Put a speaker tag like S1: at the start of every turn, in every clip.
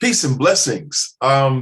S1: Peace and blessings.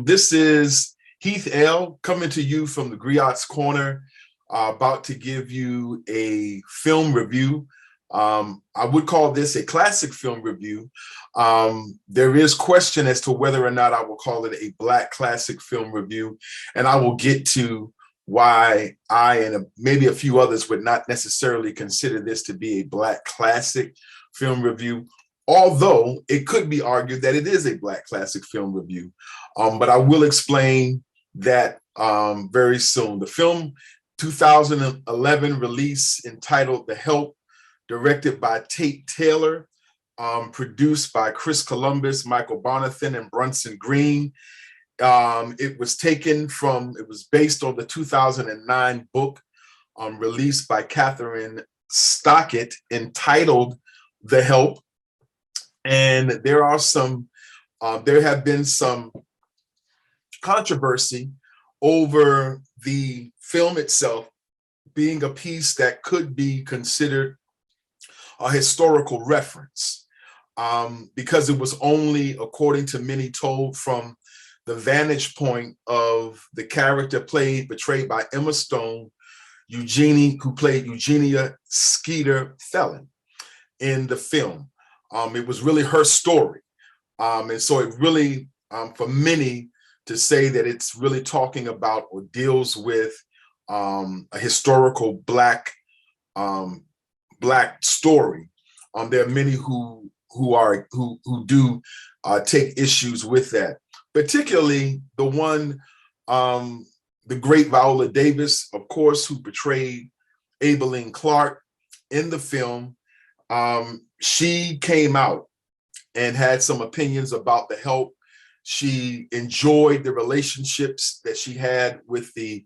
S1: This is Heath L. coming to you from the Griot's Corner, about to give you a film review. I would call this a classic film review. There is question as to whether or not I will call it a Black classic film review, and I will get to why I and maybe a few others would not necessarily consider this to be a Black classic film review. Although it could be argued that it is a Black classic film review, but I will explain that very soon. The film 2011 release entitled The Help, directed by Tate Taylor, produced by Chris Columbus, Michael Bonathan, and Brunson Green. It was based on the 2009 book released by Catherine Stockett entitled The Help. And there have been some controversy over the film itself being a piece that could be considered a historical reference, because it was only, according to many, told from the vantage point of the character portrayed by Emma Stone, who played Eugenia Skeeter Felon in the film. It was really her story. And so it really, for many to say that it's really talking about or deals with a historical Black story. There are many who do take issues with that, particularly the great Viola Davis, of course, who portrayed Aibileen Clark in the film. She came out and had some opinions about The Help. She enjoyed the relationships that she had with the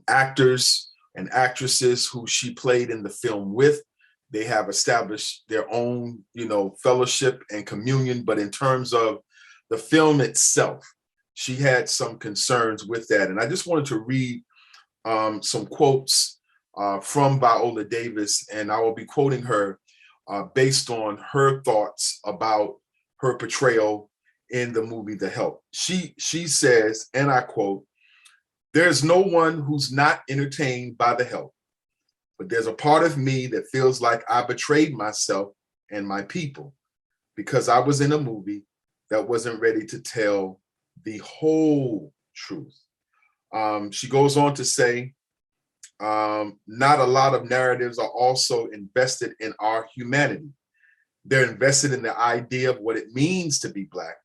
S1: actors and actresses who she played in the film with. They have established their own, fellowship and communion. But in terms of the film itself, she had some concerns with that. And I just wanted to read some quotes from Viola Davis, and I will be quoting her based on her thoughts about her portrayal in the movie The Help. She says, and I quote, "There's no one who's not entertained by The Help, but there's a part of me that feels like I betrayed myself and my people because I was in a movie that wasn't ready to tell the whole truth." She goes on to say, not a lot of narratives are also invested in our humanity. They're invested in the idea of what it means to be Black,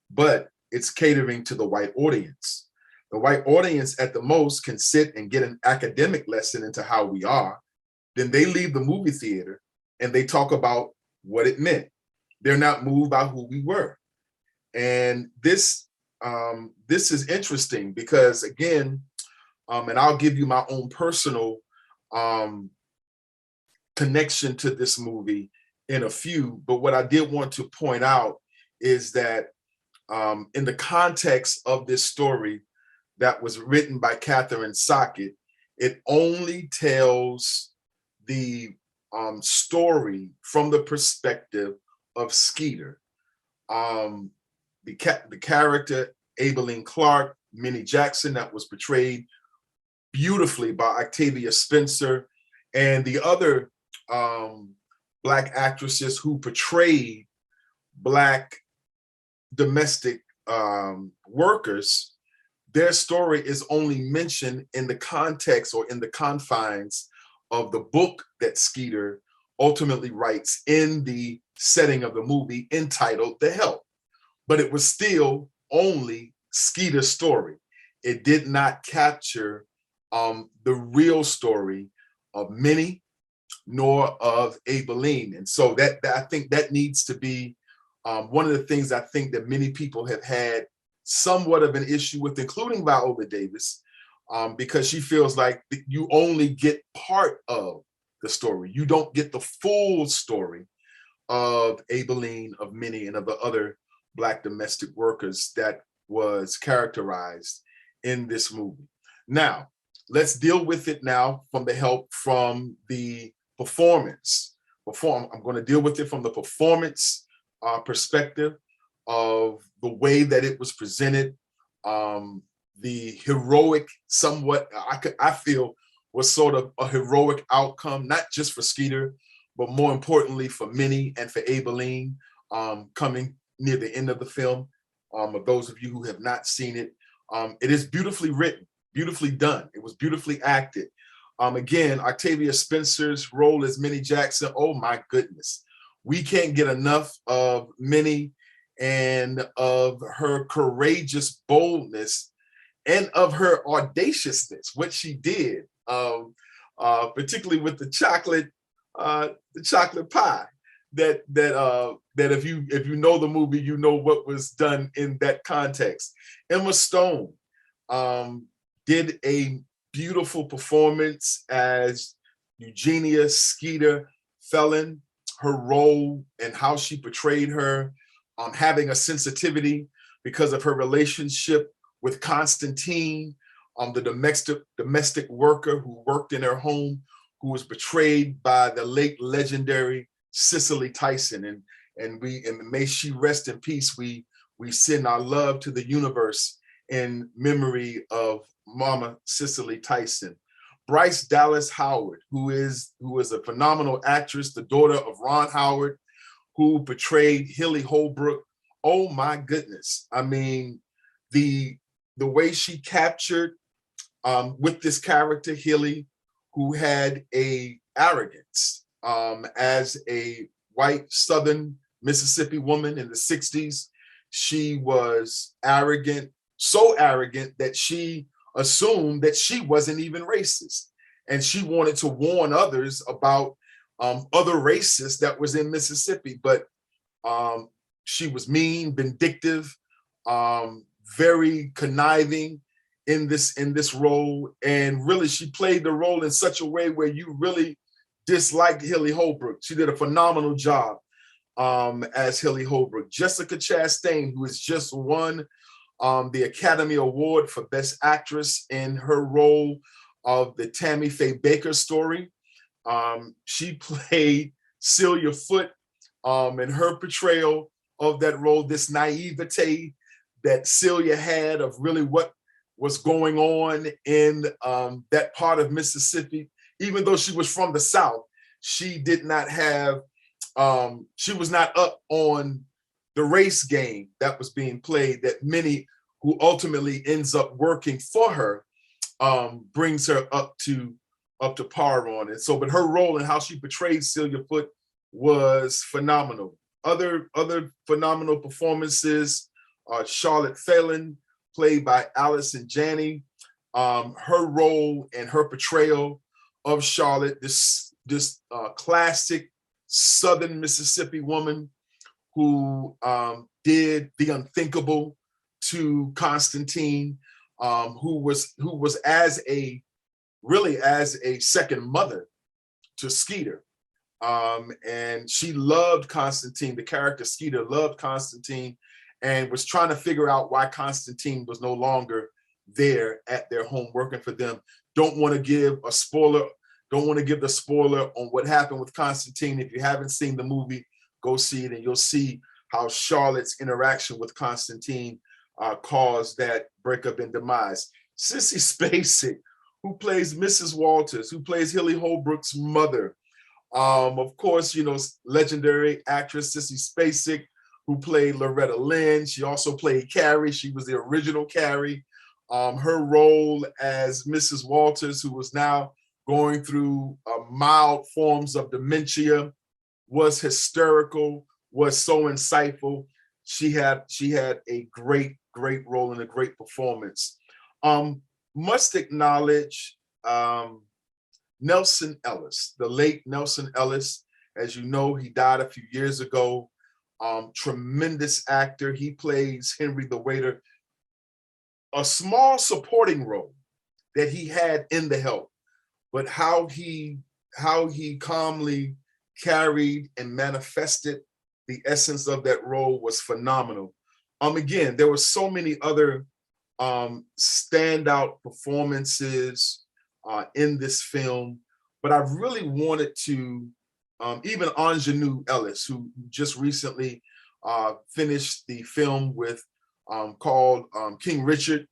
S1: but it's catering to the white audience. The white audience at the most can sit and get an academic lesson into how we are. Then they leave the movie theater and they talk about what it meant. They're not moved by who we were. And this is interesting because, again, and I'll give you my own personal connection to this movie in a few, but what I did want to point out is that in the context of this story that was written by Catherine Stockett, it only tells the story from the perspective of Skeeter. The character Aibileen Clark, Minnie Jackson, that was portrayed beautifully by Octavia Spencer, and the other Black actresses who portrayed Black domestic workers, their story is only mentioned in the context or in the confines of the book that Skeeter ultimately writes in the setting of the movie entitled The Help. But it was still only Skeeter's story. It did not capture the real story of Minnie nor of Aibileen. And so that I think that needs to be one of the things I think that many people have had somewhat of an issue with, including Viola Davis, because she feels like you only get part of the story. You don't get the full story of Aibileen, of Minnie, and of the other Black domestic workers that was characterized in this movie. Now, let's deal with it now from The Help, from the performance. I'm going to deal with it from the performance perspective. of the way that it was presented, the heroic, somewhat, I feel, was sort of a heroic outcome, not just for Skeeter, but more importantly for Minnie and for Aibileen, coming near the end of the film. Of those of you who have not seen it, it is beautifully written, beautifully done. It was beautifully acted. Again, Octavia Spencer's role as Minnie Jackson, oh my goodness. We can't get enough of Minnie and of her courageous boldness and of her audaciousness, what she did, particularly with the chocolate pie. That if you know the movie, you know what was done in that context. Emma Stone did a beautiful performance as Eugenia Skeeter Felon. Her role and how she portrayed her, having a sensitivity because of her relationship with Constantine, the domestic worker who worked in her home, who was betrayed by the late legendary Cicely Tyson, and may she rest in peace. We send our love to the universe in memory of Mama Cicely Tyson. Bryce Dallas Howard, who is a phenomenal actress, the daughter of Ron Howard, who portrayed Hilly Holbrook. Oh my goodness! I mean, the way she captured with this character Hilly, who had a arrogance as a white Southern Mississippi woman in the 60s. She was arrogant, so arrogant that she assumed that she wasn't even racist. And she wanted to warn others about other racists that was in Mississippi. But she was mean, vindictive, very conniving in this role. And really, she played the role in such a way where you really disliked Hilly Holbrook. She did a phenomenal job as Hilly Holbrook. Jessica Chastain, who has just won the Academy Award for Best Actress in her role of the Tammy Faye Baker story. She played Celia Foote in her portrayal of that role, this naivete that Celia had of really what was going on in that part of Mississippi. Even though she was from the South, she did not have, she was not up on the race game that was being played, that many who ultimately ends up working for her brings her up to par on. And so, but her role and how she portrayed Celia Foote was phenomenal. Other phenomenal performances, Charlotte Phelan, played by Allison Janney. Her role and her portrayal of Charlotte, this classic Southern Mississippi woman who did the unthinkable to Constantine, who was as a second mother to Skeeter. And she loved Constantine. The character Skeeter loved Constantine and was trying to figure out why Constantine was no longer there at their home working for them. Don't want to give a spoiler. Don't want to give the spoiler on what happened with Constantine. If you haven't seen the movie, go see it and you'll see how Charlotte's interaction with Constantine caused that breakup and demise. Sissy Spacek, who plays Mrs. Walters, who plays Hilly Holbrook's mother. Of course, you know, legendary actress Sissy Spacek, who played Loretta Lynn. She also played Carrie. She was the original Carrie. Her role as Mrs. Walters, who was now going through mild forms of dementia, was hysterical, was so insightful. She had a great role and a great performance. Must acknowledge Nelson Ellis, the late Nelson Ellis. As you know, he died a few years ago. Tremendous actor. He plays Henry the Waiter. A small supporting role that he had in The Help, but how he calmly carried and manifested the essence of that role was phenomenal. Again, there were so many other standout performances in this film, but I really wanted to, even Ingenue Ellis, who just recently finished the film with called King Richard,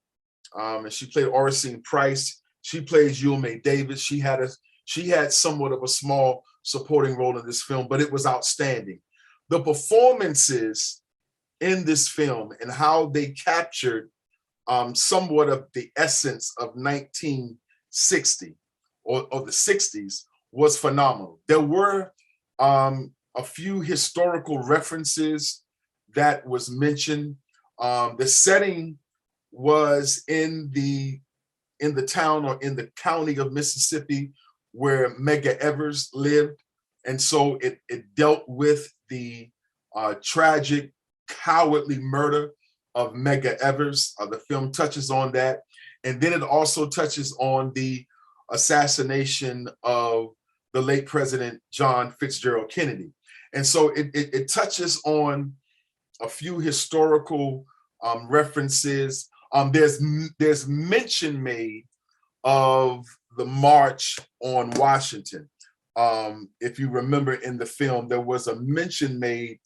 S1: and she played Orsine Price. She plays Yule May Davis. She had somewhat of a small supporting role in this film, but it was outstanding. The performances in this film and how they captured somewhat of the essence of 1960 or the 60s was phenomenal. There were a few historical references that was mentioned. The setting was in the town or in the county of Mississippi where Medgar Evers lived. And so it dealt with the tragic, cowardly murder of Medgar Evers. The film touches on that. And then it also touches on the assassination of the late President John Fitzgerald Kennedy. And so it touches on a few historical references. There's mention made of the March on Washington. If you remember in the film, there was a mention made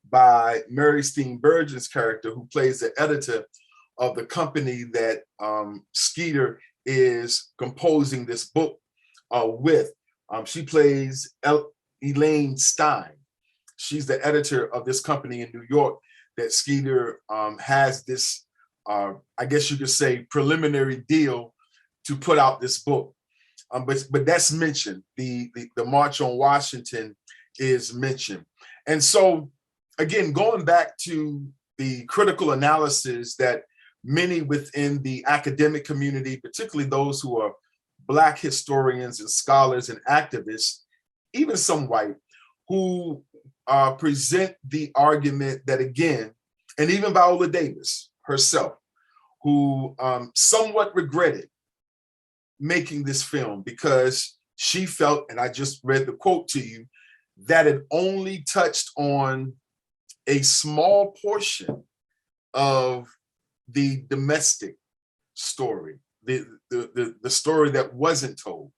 S1: by Mary Steenburgen's character, who plays the editor of the company that Skeeter is composing this book with. She plays Elaine Stein. She's the editor of this company in New York that Skeeter has this, I guess you could say, preliminary deal to put out this book. But that's mentioned. The March on Washington is mentioned. And so, again, going back to the critical analysis that many within the academic community, particularly those who are Black historians and scholars and activists, even some white, who present the argument that, again, and even Viola Davis herself, who somewhat regretted making this film because she felt, and I just read the quote to you, that it only touched on a small portion of the domestic story, the story that wasn't told,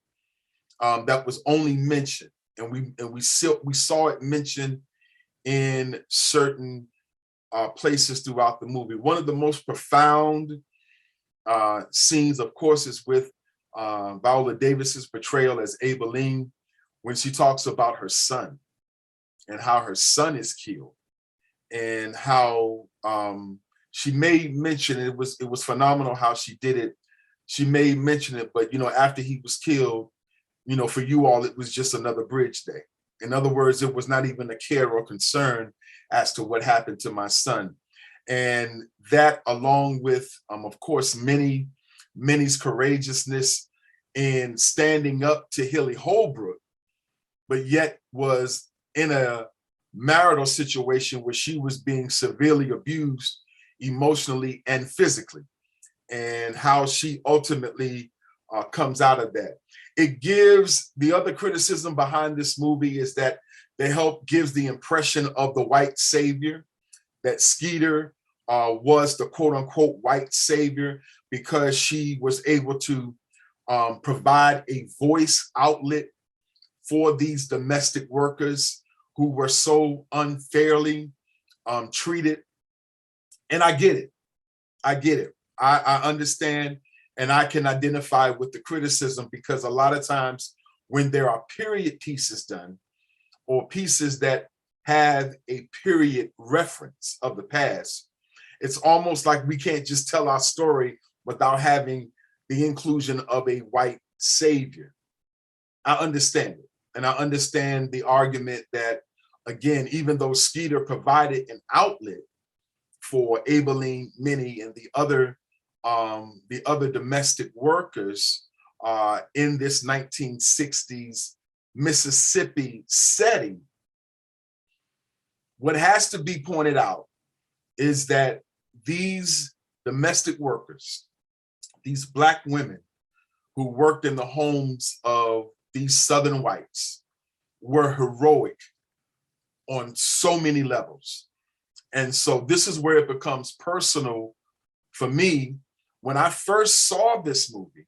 S1: that was only mentioned, and we saw it mentioned in certain places throughout the movie. One of the most profound scenes, of course, is with Viola Davis's portrayal as Aibileen, when she talks about her son and how her son is killed, and how she made mention, it was phenomenal how she did it. She made mention it, but after he was killed, for you all, it was just another bridge day. In other words, it was not even a care or concern as to what happened to my son. And that, along with, of course, Minnie's courageousness in standing up to Hilly Holbrook, but yet was in a marital situation where she was being severely abused emotionally and physically, and how she ultimately comes out of that. It gives, the other criticism behind this movie is that gives the impression of the white savior, that Skeeter was the quote unquote white savior because she was able to provide a voice outlet for these domestic workers who were so unfairly treated. And I get it. I understand, and I can identify with the criticism, because a lot of times when there are period pieces done, or pieces that have a period reference of the past, it's almost like we can't just tell our story without having the inclusion of a white savior. I understand it. And I understand the argument that, again, even though Skeeter provided an outlet for Aibileen, Minnie, and the other domestic workers in this 1960s Mississippi setting, what has to be pointed out is that these domestic workers, these Black women who worked in the homes of these Southern whites, were heroic on so many levels. And so this is where it becomes personal for me. When I first saw this movie,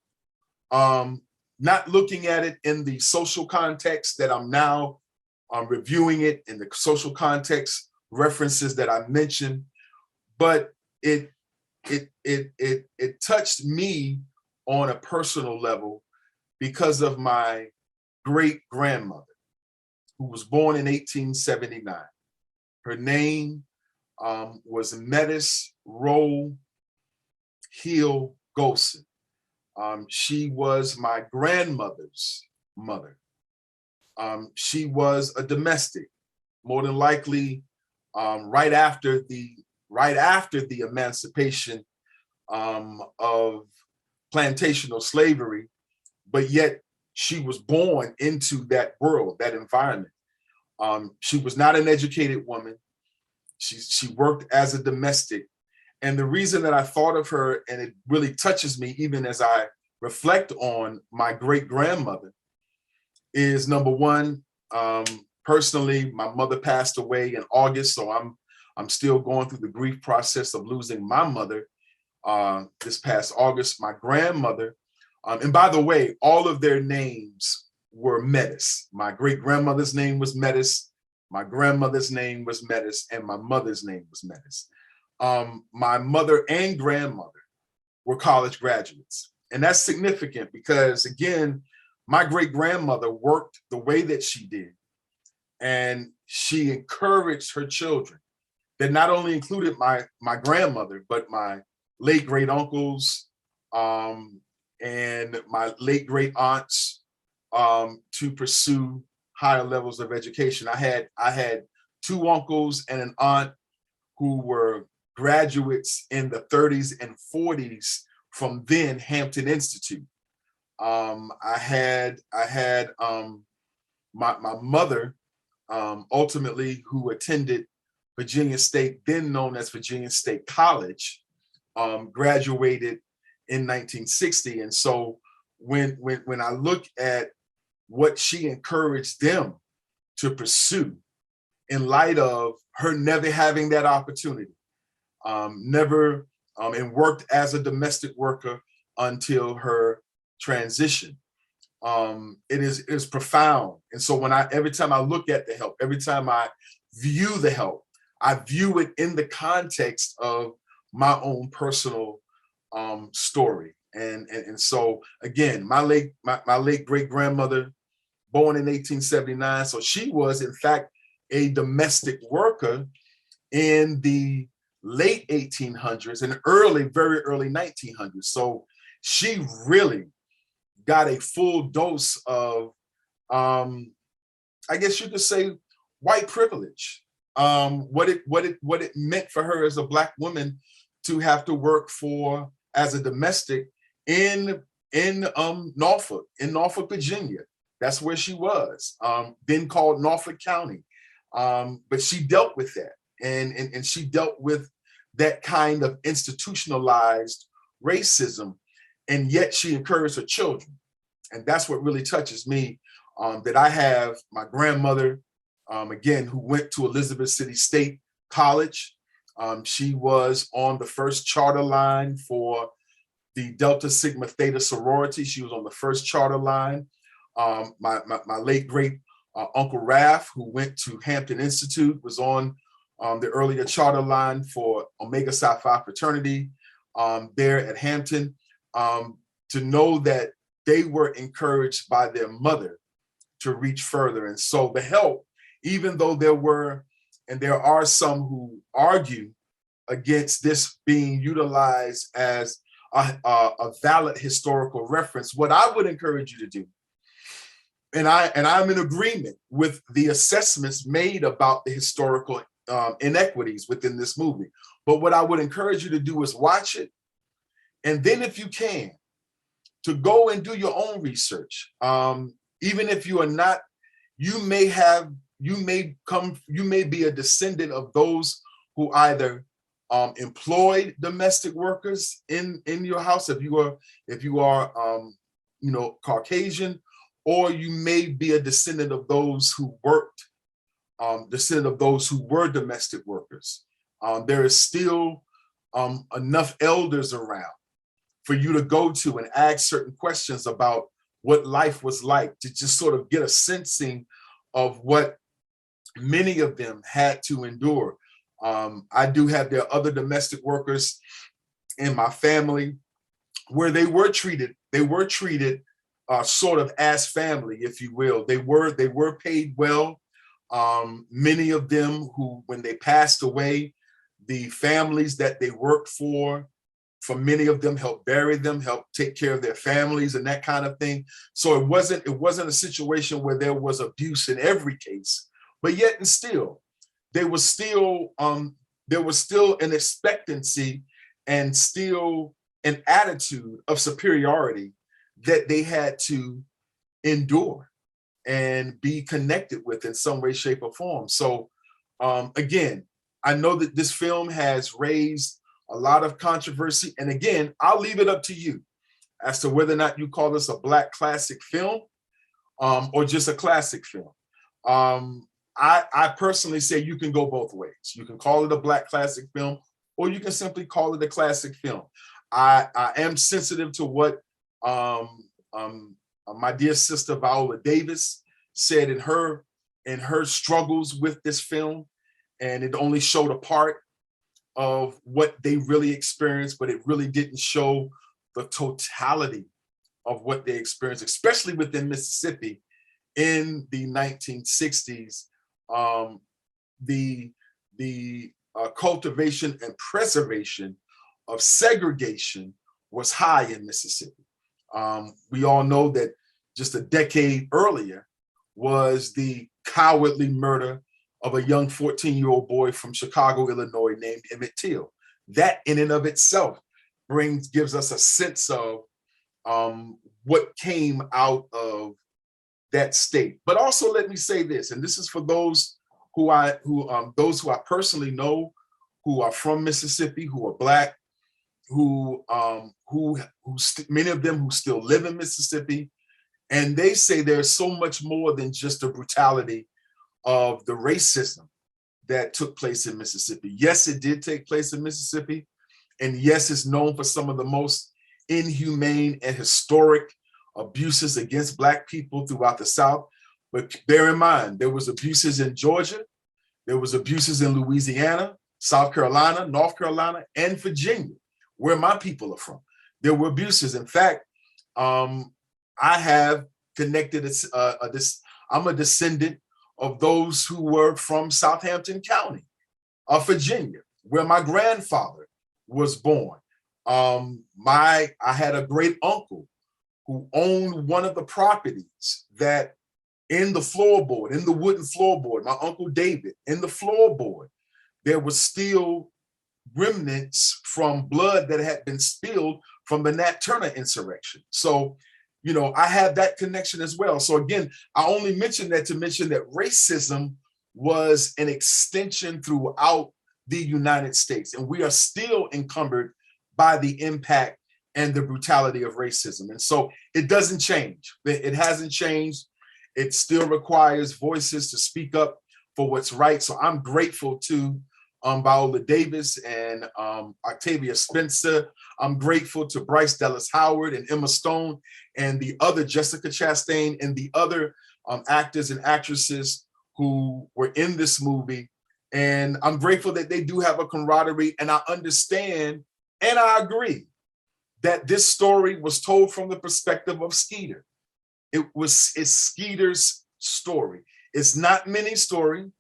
S1: not looking at it in the social context that I'm now reviewing it in the social context references that I mentioned, but it touched me on a personal level because of my great grandmother, who was born in 1879. Her name was Metis Rowe Hill Golson. She was my grandmother's mother. She was a domestic, more than likely right after the emancipation of plantational slavery, but yet she was born into that world, that environment. She was not an educated woman. She worked as a domestic. And the reason that I thought of her, and it really touches me even as I reflect on my great grandmother, is number one, personally, my mother passed away in August, so I'm still going through the grief process of losing my mother this past August. My grandmother, and by the way, all of their names were Metis. My great grandmother's name was Metis, my grandmother's name was Metis, and my mother's name was Metis. My mother and grandmother were college graduates. And that's significant because, again, my great grandmother worked the way that she did, and she encouraged her children. That not only included my grandmother, but my late great uncles and my late great aunts to pursue higher levels of education. I had two uncles and an aunt who were graduates in the 30s and 40s from then Hampton Institute. I had my mother ultimately, who attended Virginia State, then known as Virginia State College, graduated in 1960. And so when I look at what she encouraged them to pursue in light of her never having that opportunity, and worked as a domestic worker until her transition. It is profound. And so every time I look at the help, every time I view the help, I view it in the context of my own personal story. And so again, my late great grandmother, born in 1879, so she was in fact a domestic worker in the late 1800s and very early 1900s. So she really got a full dose of, I guess you could say, white privilege. What it meant for her as a Black woman to have to work as a domestic in Norfolk, Virginia. That's where she was, then called Norfolk County. But she dealt with that, and she dealt with that kind of institutionalized racism, and yet she encouraged her children. And that's what really touches me, that I have my grandmother, again, who went to Elizabeth City State College. She was on the first charter line for the Delta Sigma Theta sorority. She was on the first charter line. My late great Uncle Raph, who went to Hampton Institute, was on the earlier charter line for Omega Psi Phi fraternity there at Hampton. To know that they were encouraged by their mother to reach further. And so the help, even though there are some who argue against this being utilized as a valid historical reference, what I would encourage you to do, and I'm in agreement with the assessments made about the historical inequities within this movie, but what I would encourage you to do is watch it, and then if you can, to go and do your own research. Even if you are not, you may be a descendant of those who either employed domestic workers in your house, if you are Caucasian, or you may be a descendant of those who worked, descendant of those who were domestic workers. There is still enough elders around for you to go to and ask certain questions about what life was like, to just sort of get a sensing of what many of them had to endure. I do have their other domestic workers in my family where they were treated sort of as family, if you will. They were paid well. Many of them who, when they passed away, the families that they worked for many of them helped bury them, helped take care of their families and that kind of thing. So it wasn't a situation where there was abuse in every case, but yet and still, there was still an expectancy and still an attitude of superiority that they had to endure and be connected with in some way, shape, or form. So again, I know that this film has raised a lot of controversy. And again, I'll leave it up to you as to whether or not you call this a Black classic film or just a classic film. I personally say you can go both ways. You can call it a Black classic film, or you can simply call it a classic film. I am sensitive to what my dear sister Viola Davis said in her struggles with this film, and it only showed a part of what they really experienced, but it really didn't show the totality of what they experienced, especially within Mississippi in the 1960s. The cultivation and preservation of segregation was high in Mississippi. We all know that just a decade earlier was the cowardly murder of a young 14-year-old boy from Chicago, Illinois, named Emmett Till. That in and of itself gives us a sense of what came out of that state. But also let me say this, and this is for those who I personally know, who are from Mississippi, who are Black, many of them who still live in Mississippi, and they say there's so much more than just the brutality of the racism that took place in Mississippi. Yes, it did take place in Mississippi, and yes, it's known for some of the most inhumane and historic abuses against Black people throughout the South. But bear in mind, there was abuses in Georgia, there was abuses in Louisiana, South Carolina, North Carolina, and Virginia, where my people are from. There were abuses. In fact, I have connected, I'm a descendant of those who were from Southampton County of Virginia, where my grandfather was born. I had a great uncle who owned one of the properties that in the floorboard, in the wooden floorboard, my Uncle David, in the floorboard, there was still remnants from blood that had been spilled from the Nat Turner insurrection. So, you know, I have that connection as well. So again, I only mention that to mention that racism was an extension throughout the United States, and we are still encumbered by the impact and the brutality of racism. And so it doesn't change. It hasn't changed. It still requires voices to speak up for what's right. So I'm grateful to Viola Davis and Octavia Spencer. I'm grateful to Bryce Dallas Howard and Emma Stone and the other Jessica Chastain and the other actors and actresses who were in this movie. And I'm grateful that they do have a camaraderie, and I understand and I agree that this story was told from the perspective of Skeeter. It's Skeeter's story. It's not Minnie's story.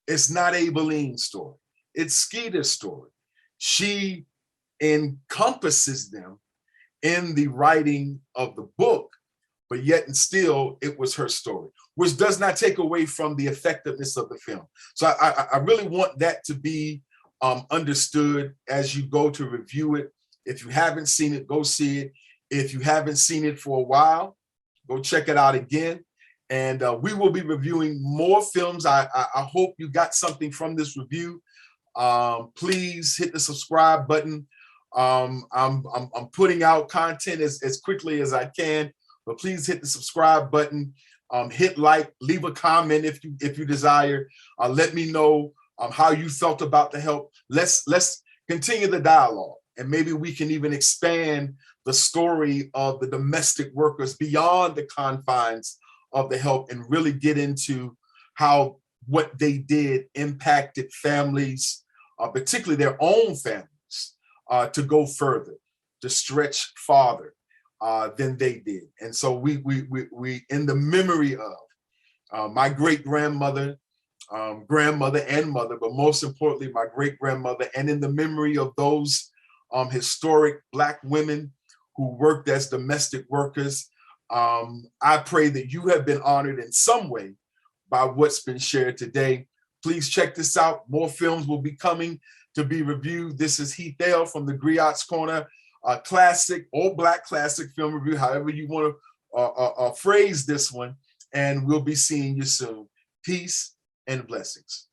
S1: It's not Abeeline's story. It's Skeeter's story. She encompasses them in the writing of the book, but yet and still it was her story, which does not take away from the effectiveness of the film. So I really want that to be understood as you go to review it. If you haven't seen it, go see it. If you haven't seen it for a while, go check it out again. And we will be reviewing more films. I hope you got something from this review. Please hit the subscribe button. I'm putting out content as quickly as I can, but please hit the subscribe button. Hit like, leave a comment if you desire. Let me know how you felt about the help. Let's continue the dialogue, and maybe we can even expand the story of the domestic workers beyond the confines of the help and really get into how what they did impacted families, particularly their own families, to go further, to stretch farther than they did. And so we in the memory of my great grandmother, grandmother and mother, but most importantly, my great grandmother, and in the memory of those historic Black women who worked as domestic workers, I pray that you have been honored in some way by what's been shared today. Please check this out. More films will be coming to be reviewed. This is Heath Dale from the Griot's Corner, a classic, all Black classic film review, however you want to phrase this one. And we'll be seeing you soon. Peace and blessings.